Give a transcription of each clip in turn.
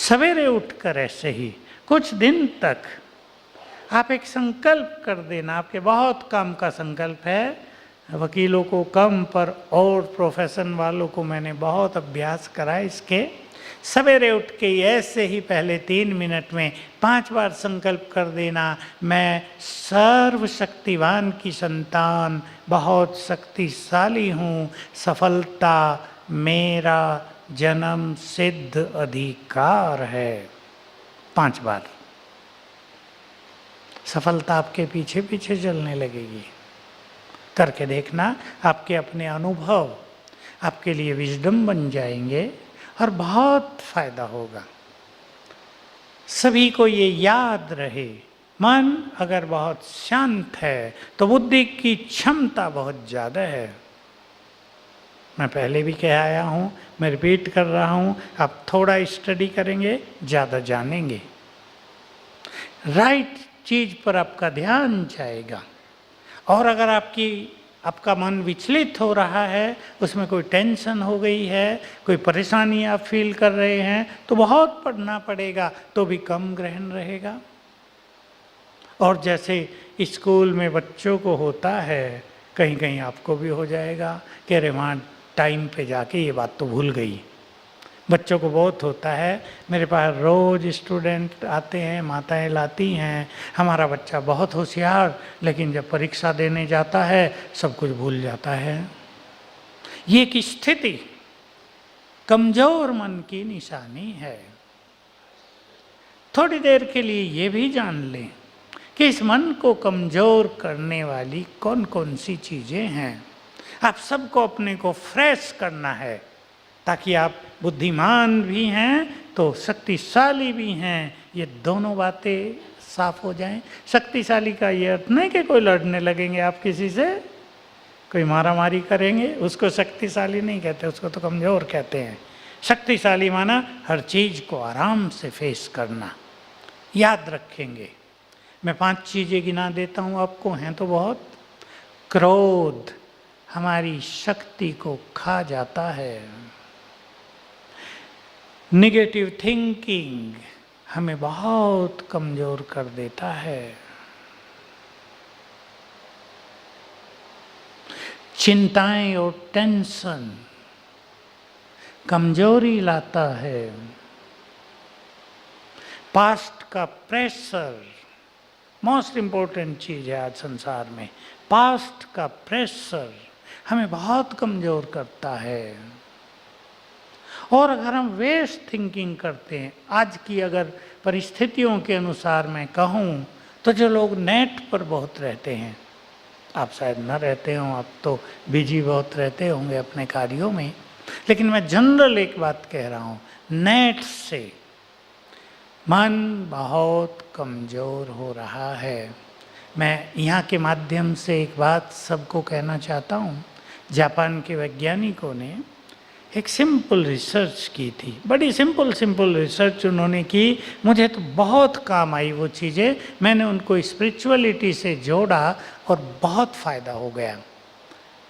सवेरे उठकर ऐसे ही कुछ दिन तक आप एक संकल्प कर देना। आपके बहुत काम का संकल्प है, वकीलों को कम पर और प्रोफेशन वालों को मैंने बहुत अभ्यास करा इसके। सवेरे उठ के ऐसे ही पहले 3 मिनट में 5 बार संकल्प कर देना, मैं सर्वशक्तिवान की संतान, बहुत शक्तिशाली हूँ, सफलता मेरा जन्म सिद्ध अधिकार है। 5 बार सफलता आपके पीछे पीछे चलने लगेगी। करके देखना, आपके अपने अनुभव आपके लिए विजडम बन जाएंगे और बहुत फायदा होगा। सभी को ये याद रहे, मन अगर बहुत शांत है तो बुद्धि की क्षमता बहुत ज़्यादा है। मैं पहले भी कह आया हूँ, मैं रिपीट कर रहा हूँ, आप थोड़ा स्टडी करेंगे ज़्यादा जानेंगे। राइट चीज़ पर आपका ध्यान जाएगा। और अगर आपका मन विचलित हो रहा है, उसमें कोई टेंशन हो गई है, कोई परेशानी आप फील कर रहे हैं, तो बहुत पढ़ना पड़ेगा, तो भी कम ग्रहण रहेगा। और जैसे स्कूल में बच्चों को होता है, कहीं कहीं आपको भी हो जाएगा कि अरे वहाँ टाइम पे जाके ये बात तो भूल गई। बच्चों को बहुत होता है, मेरे पास रोज़ स्टूडेंट आते हैं, माताएं लाती हैं, हमारा बच्चा बहुत होशियार, लेकिन जब परीक्षा देने जाता है सब कुछ भूल जाता है। ये एक स्थिति कमज़ोर मन की निशानी है। थोड़ी देर के लिए ये भी जान लें कि इस मन को कमज़ोर करने वाली कौन कौन सी चीज़ें हैं। आप सबको अपने को फ्रेश करना है, ताकि आप बुद्धिमान भी हैं तो शक्तिशाली भी हैं, ये दोनों बातें साफ हो जाएं। शक्तिशाली का ये अर्थ नहीं कि कोई लड़ने लगेंगे आप किसी से, कोई मारामारी करेंगे, उसको शक्तिशाली नहीं कहते, उसको तो कमज़ोर कहते हैं। शक्तिशाली माना हर चीज़ को आराम से फेस करना। याद रखेंगे, मैं 5 चीज़ें गिना देता हूँ आपको, हैं तो बहुत। क्रोध हमारी शक्ति को खा जाता है। नेगेटिव थिंकिंग हमें बहुत कमज़ोर कर देता है। चिंताएं और टेंशन कमज़ोरी लाता है। पास्ट का प्रेशर मोस्ट इम्पोर्टेंट चीज़ है आज संसार में। पास्ट का प्रेशर हमें बहुत कमज़ोर करता है। और अगर हम वेस्ट थिंकिंग करते हैं, आज की अगर परिस्थितियों के अनुसार मैं कहूँ तो जो लोग नेट पर बहुत रहते हैं, आप शायद न रहते हों, आप तो बिजी बहुत रहते होंगे अपने कार्यों में, लेकिन मैं जनरल एक बात कह रहा हूँ, नेट से मन बहुत कमज़ोर हो रहा है। मैं यहाँ के माध्यम से एक बात सबको कहना चाहता हूँ। जापान के वैज्ञानिकों ने एक सिंपल रिसर्च की थी, बड़ी सिंपल रिसर्च उन्होंने की। मुझे तो बहुत काम आई वो चीज़ें, मैंने उनको स्पिरिचुअलिटी से जोड़ा और बहुत फ़ायदा हो गया।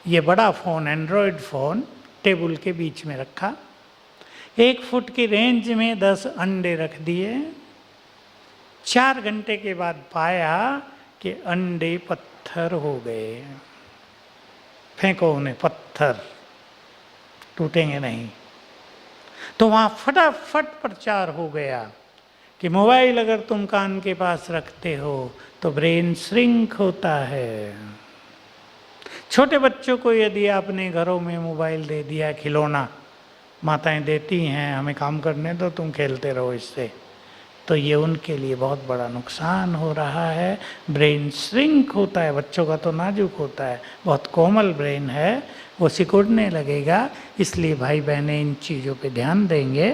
ये बड़ा फ़ोन, एंड्रॉयड फ़ोन टेबल के बीच में रखा, 1 फुट की रेंज में 10 अंडे रख दिए। 4 घंटे के बाद पाया कि अंडे पत्थर हो गए। फेंको उन्हें, पत्थर टूटेंगे नहीं। तो वहाँ फटाफट प्रचार हो गया कि मोबाइल अगर तुम कान के पास रखते हो तो ब्रेन श्रिंक होता है। छोटे बच्चों को यदि आपने घरों में मोबाइल दे दिया, खिलौना माताएं देती हैं, हमें काम करने दो, तुम खेलते रहो इससे, तो ये उनके लिए बहुत बड़ा नुकसान हो रहा है। ब्रेन श्रिंक होता है, बच्चों का तो नाजुक होता है, बहुत कोमल ब्रेन है, वो सिकुड़ने लगेगा। इसलिए भाई बहनें इन चीज़ों पे ध्यान देंगे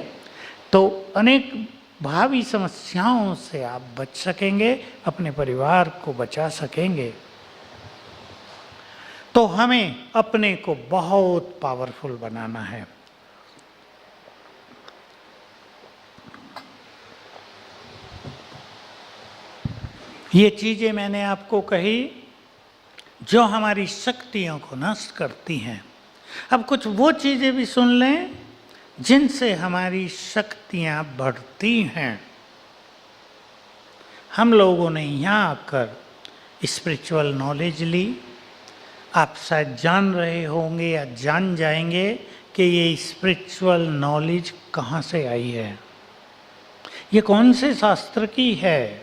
तो अनेक भावी समस्याओं से आप बच सकेंगे, अपने परिवार को बचा सकेंगे। तो हमें अपने को बहुत पावरफुल बनाना है। ये चीज़ें मैंने आपको कही जो हमारी शक्तियों को नष्ट करती हैं। अब कुछ वो चीज़ें भी सुन लें जिनसे हमारी शक्तियां बढ़ती हैं। हम लोगों ने यहाँ आकर स्पिरिचुअल नॉलेज ली। आप शायद जान रहे होंगे या जान जाएंगे कि ये स्पिरिचुअल नॉलेज कहाँ से आई है, ये कौन से शास्त्र की है,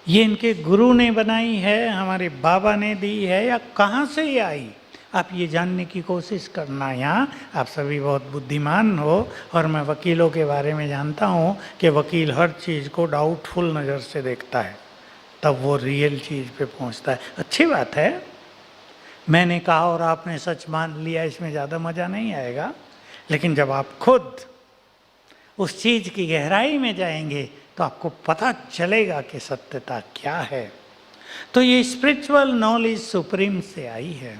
ये इनके गुरु ने बनाई है, हमारे बाबा ने दी है, या कहाँ से ये आई। आप ये जानने की कोशिश करना। यहाँ आप सभी बहुत बुद्धिमान हो, और मैं वकीलों के बारे में जानता हूँ कि वकील हर चीज़ को डाउटफुल नज़र से देखता है, तब वो रियल चीज़ पे पहुँचता है। अच्छी बात है, मैंने कहा और आपने सच मान लिया, इसमें ज़्यादा मज़ा नहीं आएगा। लेकिन जब आप खुद उस चीज़ की गहराई में जाएंगे तो आपको पता चलेगा कि सत्यता क्या है। तो ये स्पिरिचुअल नॉलेज सुप्रीम से आई है।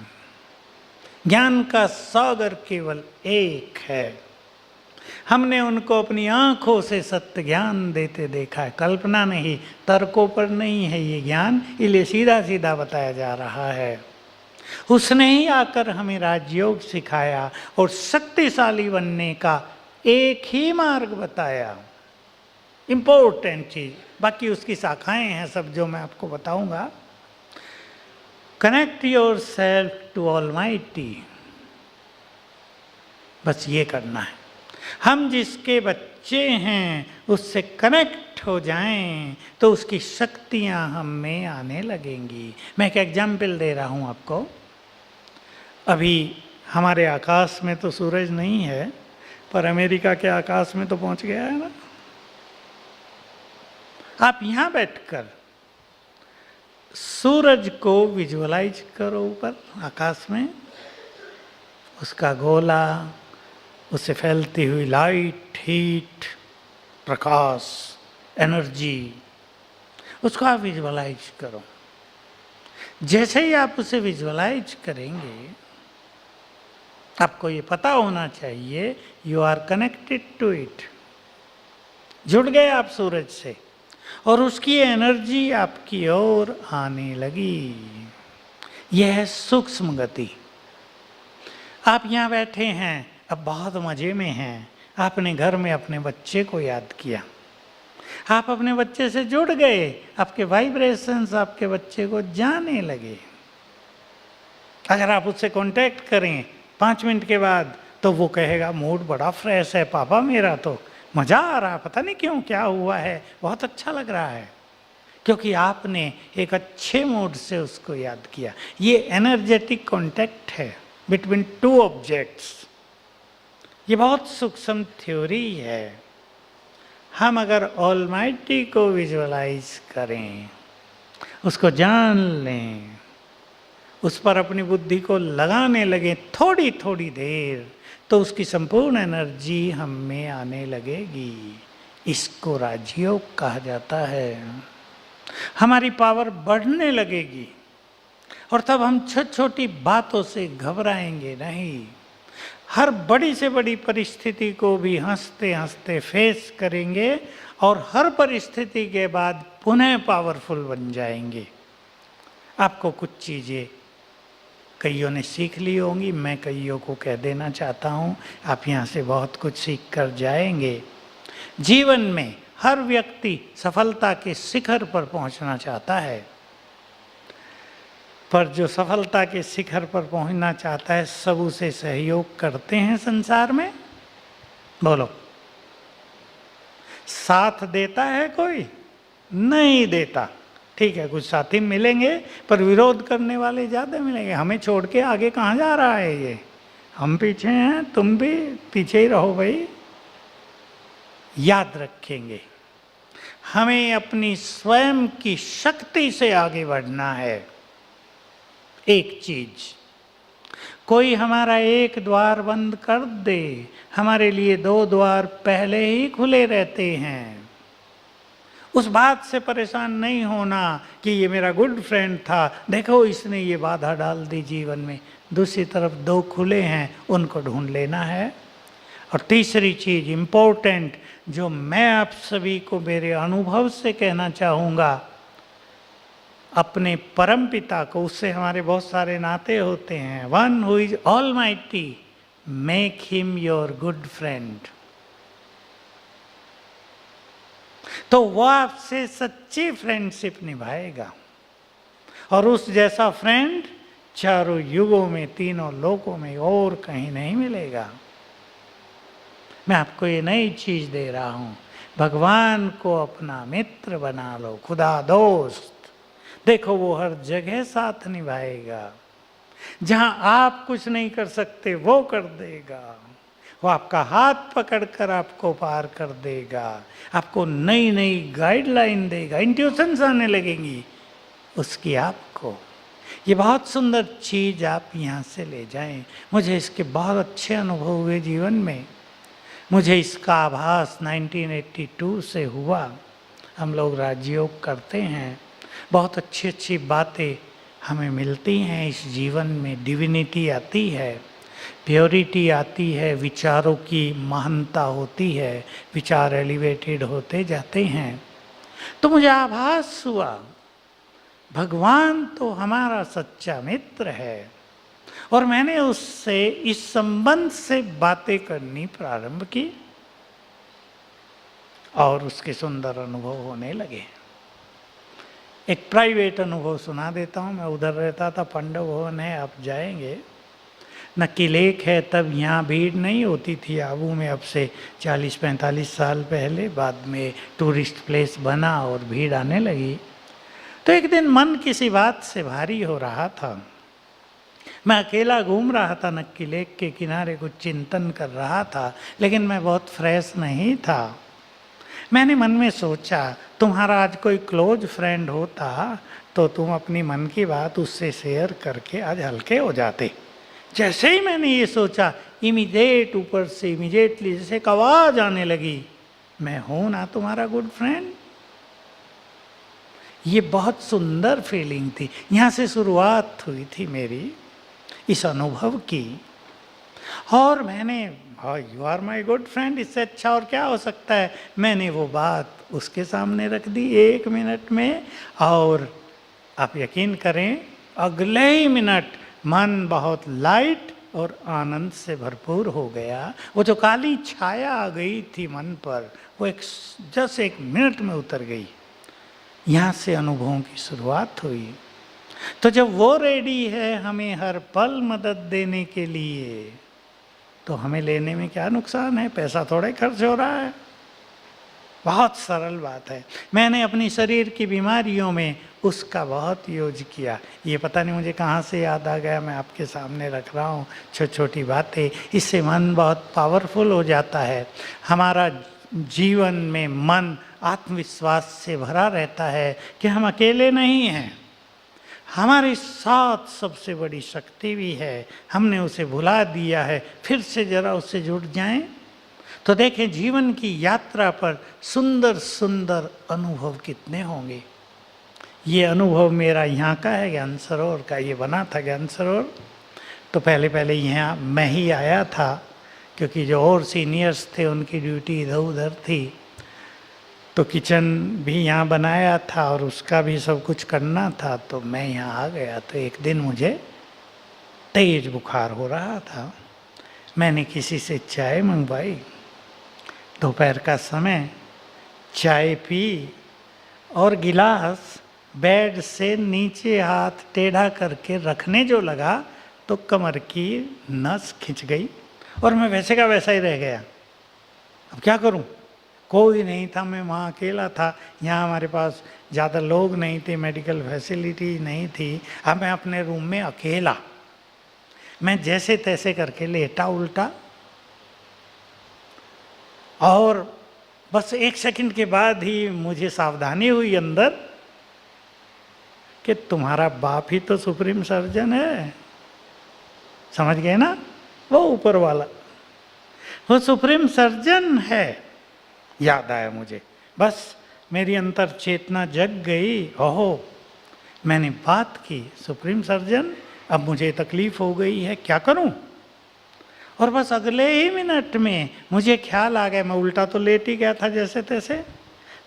ज्ञान का सागर केवल एक है। हमने उनको अपनी आंखों से सत्य ज्ञान देते देखा है, कल्पना नहीं, तर्कों पर नहीं है ये ज्ञान, इसलिए सीधा सीधा बताया जा रहा है। उसने ही आकर हमें राजयोग सिखाया और शक्तिशाली बनने का एक ही मार्ग बताया। इंपॉर्टेंट चीज, बाकी उसकी शाखाएं हैं सब जो मैं आपको बताऊंगा। Connect yourself to almighty, बस ये करना है। हम जिसके बच्चे हैं उससे कनेक्ट हो जाएं तो उसकी शक्तियां हम में आने लगेंगी। मैं एक एग्जाम्पल दे रहा हूं आपको। अभी हमारे आकाश में तो सूरज नहीं है, पर अमेरिका के आकाश में तो पहुंच गया है ना। आप यहां बैठकर सूरज को विजुअलाइज करो ऊपर आकाश में, उसका गोला, उससे फैलती हुई लाइट, हीट, प्रकाश, एनर्जी, उसको आप विजुअलाइज करो। जैसे ही आप उसे विजुअलाइज करेंगे, आपको ये पता होना चाहिए you are connected to it. जुड़ गए आप सूरज से और उसकी एनर्जी आपकी ओर आने लगी। यह है सूक्ष्म गति। आप यहाँ बैठे हैं, अब बहुत मजे में हैं। आपने घर में अपने बच्चे को याद किया, आप अपने बच्चे से जुड़ गए, आपके वाइब्रेशंस आपके बच्चे को जाने लगे। अगर आप उससे कांटेक्ट करें 5 मिनट के बाद तो वो कहेगा मूड बड़ा फ्रेश है पापा, मेरा तो मज़ा आ रहा है, पता नहीं क्यों, क्या हुआ है, बहुत अच्छा लग रहा है, क्योंकि आपने एक अच्छे मूड से उसको याद किया। ये एनर्जेटिक कांटेक्ट है बिटवीन 2 ऑब्जेक्ट्स। ये बहुत सूक्ष्म थ्योरी है। हम अगर ऑलमाइटी को विजुअलाइज करें, उसको जान लें, उस पर अपनी बुद्धि को लगाने लगे थोड़ी थोड़ी देर, तो उसकी संपूर्ण एनर्जी हम में आने लगेगी। इसको राजयोग कहा जाता है। हमारी पावर बढ़ने लगेगी और तब हम छोटी छोटी बातों से घबराएंगे नहीं। हर बड़ी से बड़ी परिस्थिति को भी हंसते हंसते फेस करेंगे और हर परिस्थिति के बाद पुनः पावरफुल बन जाएंगे। आपको कुछ चीज़ें कईयों ने सीख ली होंगी, मैं कईयों को कह देना चाहता हूँ, आप यहाँ से बहुत कुछ सीख कर जाएंगे। जीवन में हर व्यक्ति सफलता के शिखर पर पहुँचना चाहता है, पर जो सफलता के शिखर पर पहुँचना चाहता है सब उसे सहयोग करते हैं संसार में? बोलो, साथ देता है कोई? नहीं देता। ठीक है, कुछ साथी मिलेंगे पर विरोध करने वाले ज़्यादा मिलेंगे। हमें छोड़ के आगे कहाँ जा रहा है ये, हम पीछे हैं, तुम भी पीछे ही रहो भाई। याद रखेंगे, हमें अपनी स्वयं की शक्ति से आगे बढ़ना है। एक चीज, कोई हमारा एक द्वार बंद कर दे, हमारे लिए 2 द्वार पहले ही खुले रहते हैं। उस बात से परेशान नहीं होना कि ये मेरा गुड फ्रेंड था, देखो इसने ये बाधा डाल दी जीवन में। दूसरी तरफ 2 खुले हैं, उनको ढूंढ लेना है। और तीसरी चीज इम्पोर्टेंट, जो मैं आप सभी को मेरे अनुभव से कहना चाहूँगा, अपने परम पिता को, उससे हमारे बहुत सारे नाते होते हैं। One who is almighty, make him your good friend. तो वो आपसे सच्ची फ्रेंडशिप निभाएगा, और उस जैसा फ्रेंड चारों युगों में, तीनों लोकों में और कहीं नहीं मिलेगा। मैं आपको ये नई चीज दे रहा हूं, भगवान को अपना मित्र बना लो, खुदा दोस्त। देखो वो हर जगह साथ निभाएगा। जहां आप कुछ नहीं कर सकते वो कर देगा। वो आपका हाथ पकड़कर आपको पार कर देगा, आपको नई नई गाइडलाइन देगा, इंट्यूशंस आने लगेंगी उसकी आपको। ये बहुत सुंदर चीज आप यहाँ से ले जाएं। मुझे इसके बहुत अच्छे अनुभव हुए जीवन में। मुझे इसका आभास 1982 से हुआ। हम लोग राजयोग करते हैं, बहुत अच्छी अच्छी बातें हमें मिलती हैं इस जीवन में। डिविनिटी आती है, प्योरिटी आती है, विचारों की महानता होती है, विचार एलिवेटेड होते जाते हैं। तो मुझे आभास हुआ भगवान तो हमारा सच्चा मित्र है। और मैंने उससे इस संबंध से बातें करनी प्रारंभ की और उसके सुंदर अनुभव होने लगे। एक प्राइवेट अनुभव सुना देता हूँ। मैं उधर रहता था, पांडव भवन है, आप जाएंगे, नक्की लेक है। तब यहाँ भीड़ नहीं होती थी आबू में, अब से 40-45 साल पहले। बाद में टूरिस्ट प्लेस बना और भीड़ आने लगी। तो एक दिन मन किसी बात से भारी हो रहा था। मैं अकेला घूम रहा था नक्की लेक के किनारे, कुछ चिंतन कर रहा था, लेकिन मैं बहुत फ्रेश नहीं था। मैंने मन में सोचा, तुम्हारा आज कोई क्लोज फ्रेंड होता तो तुम अपनी मन की बात उससे शेयर करके आज हल्के हो जाते। जैसे ही मैंने ये सोचा, इमीडिएट ऊपर से इमीडिएटली जैसे एक आवाज आने लगी, मैं हूं ना तुम्हारा गुड फ्रेंड। ये बहुत सुंदर फीलिंग थी। यहाँ से शुरुआत हुई थी मेरी इस अनुभव की। और मैंने, you are my good friend, इससे अच्छा और क्या हो सकता है। मैंने वो बात उसके सामने रख दी 1 मिनट में, और आप यकीन करें अगले ही मिनट मन बहुत लाइट और आनंद से भरपूर हो गया। वो जो काली छाया आ गई थी मन पर, वो जस्ट 1 मिनट में उतर गई। यहाँ से अनुभवों की शुरुआत हुई। तो जब वो रेडी है हमें हर पल मदद देने के लिए, तो हमें लेने में क्या नुकसान है। पैसा थोड़ा ही खर्च हो रहा है। बहुत सरल बात है। मैंने अपनी शरीर की बीमारियों में उसका बहुत यूज किया। ये पता नहीं मुझे कहाँ से याद आ गया, मैं आपके सामने रख रहा हूँ। छोटी छोटी बातें, इससे मन बहुत पावरफुल हो जाता है। हमारा जीवन में मन आत्मविश्वास से भरा रहता है कि हम अकेले नहीं हैं, हमारे साथ सबसे बड़ी शक्ति भी है। हमने उसे भुला दिया है, फिर से जरा उससे जुड़ जाएं तो देखें जीवन की यात्रा पर सुंदर सुंदर अनुभव कितने होंगे। ये अनुभव मेरा यहाँ का है, ज्ञान सरोवर का। ये बना था ज्ञान सरोवर, तो पहले पहले यहाँ मैं ही आया था, क्योंकि जो और सीनियर्स थे उनकी ड्यूटी इधर उधर थी। तो किचन भी यहाँ बनाया था और उसका भी सब कुछ करना था, तो मैं यहाँ आ गया। तो एक दिन मुझे तेज बुखार हो रहा था। मैंने किसी से चाय मंगवाई, दोपहर का समय, चाय पी और गिलास बेड से नीचे हाथ टेढ़ा करके रखने जो लगा तो कमर की नस खिंच गई और मैं वैसे का वैसा ही रह गया। अब क्या करूं, कोई नहीं था, मैं वहाँ अकेला था। यहाँ हमारे पास ज़्यादा लोग नहीं थे, मेडिकल फैसिलिटी नहीं थी। अब मैं अपने रूम में अकेला, मैं जैसे तैसे करके लेटा उल्टा, और बस 1 सेकंड के बाद ही मुझे सावधानी हुई अंदर कि तुम्हारा बाप ही तो सुप्रीम सर्जन है। समझ गए ना, वो ऊपर वाला, वो सुप्रीम सर्जन है। याद आया मुझे, बस मेरी अंतर चेतना जग गई। ओहो, मैंने बात की, सुप्रीम सर्जन, अब मुझे तकलीफ हो गई है, क्या करूं। और बस अगले ही मिनट में मुझे ख्याल आ गया, मैं उल्टा तो लेट ही गया था जैसे तैसे,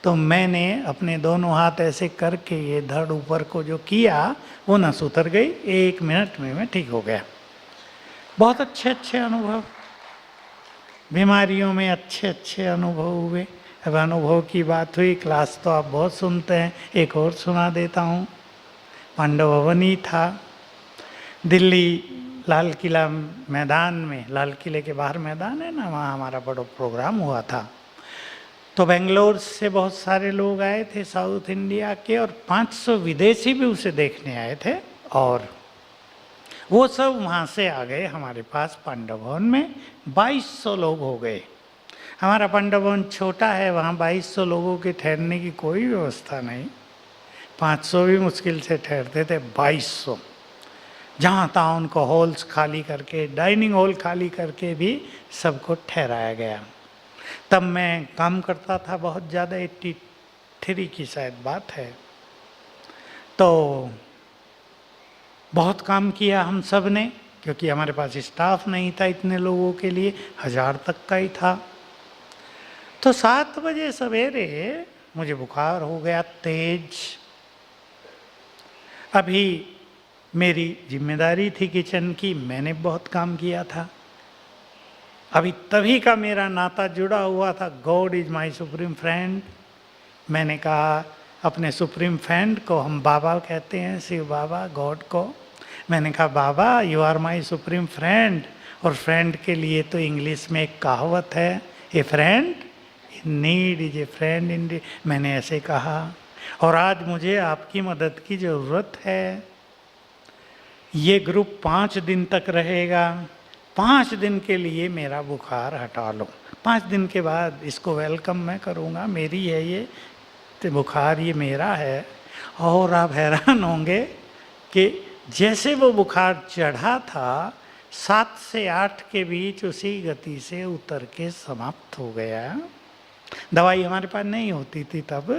तो मैंने अपने दोनों हाथ ऐसे करके ये धड़ ऊपर को जो किया वो नस उतर गई। 1 मिनट में मैं ठीक हो गया। बहुत अच्छे अच्छे अनुभव, बीमारियों में अच्छे अच्छे अनुभव हुए। अब अनुभव की बात हुई, क्लास तो आप बहुत सुनते हैं, एक और सुना देता हूँ। पांडव भवन ही था, दिल्ली लाल किला मैदान में, लाल किले के बाहर मैदान है ना, वहाँ हमारा बड़ा प्रोग्राम हुआ था। तो बेंगलोर से बहुत सारे लोग आए थे साउथ इंडिया के, और 500 विदेशी भी उसे देखने आए थे। और वो सब वहाँ से आ गए हमारे पास पांडव भवन में। 2200 लोग हो गए। हमारा पांडव भवन छोटा है, वहाँ 2200 लोगों के ठहरने की कोई व्यवस्था नहीं। 500 भी मुश्किल से ठहरते थे, 2200 जहाँ तहाँ उनको हॉल्स खाली करके, डाइनिंग हॉल खाली करके भी सबको ठहराया गया। तब मैं काम करता था बहुत ज़्यादा, 83 की शायद बात है। तो बहुत काम किया हम सब ने, क्योंकि हमारे पास स्टाफ नहीं था इतने लोगों के लिए, 1000 तक का ही था। तो 7 बजे सवेरे मुझे बुखार हो गया तेज। अभी मेरी जिम्मेदारी थी किचन की, मैंने बहुत काम किया था। अभी तभी का मेरा नाता जुड़ा हुआ था, God is my supreme friend. मैंने कहा अपने सुप्रीम फ्रेंड को, हम बाबा कहते हैं, शिव बाबा, गॉड को, मैंने कहा बाबा you are my supreme friend. और फ्रेंड के लिए तो इंग्लिश में एक कहावत है, a friend in need is a friend in need. मैंने ऐसे कहा, और आज मुझे आपकी मदद की ज़रूरत है। ये ग्रुप 5 दिन तक रहेगा, 5 दिन के लिए मेरा बुखार हटा लो। 5 दिन के बाद इसको वेलकम मैं करूँगा, मेरी है ये तो बुखार, ये मेरा है। और आप हैरान होंगे कि जैसे वो बुखार चढ़ा था, 7 से 8 के बीच उसी गति से उतर के समाप्त हो गया। दवाई हमारे पास नहीं होती थी तब,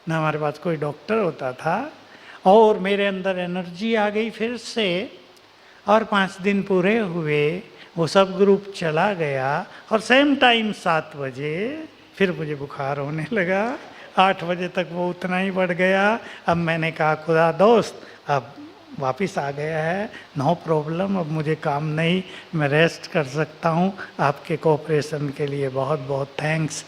न हमारे पास कोई डॉक्टर होता था, और मेरे अंदर एनर्जी आ गई फिर से। और 5 दिन पूरे हुए, वो सब ग्रुप चला गया, और सेम टाइम 7 बजे फिर मुझे बुखार होने लगा। 8 बजे तक वो उतना ही बढ़ गया। अब मैंने कहा खुदा दोस्त अब वापस आ गया है, नो प्रॉब्लम, अब मुझे काम नहीं, मैं रेस्ट कर सकता हूँ। आपके कोऑपरेशन के लिए बहुत बहुत थैंक्स।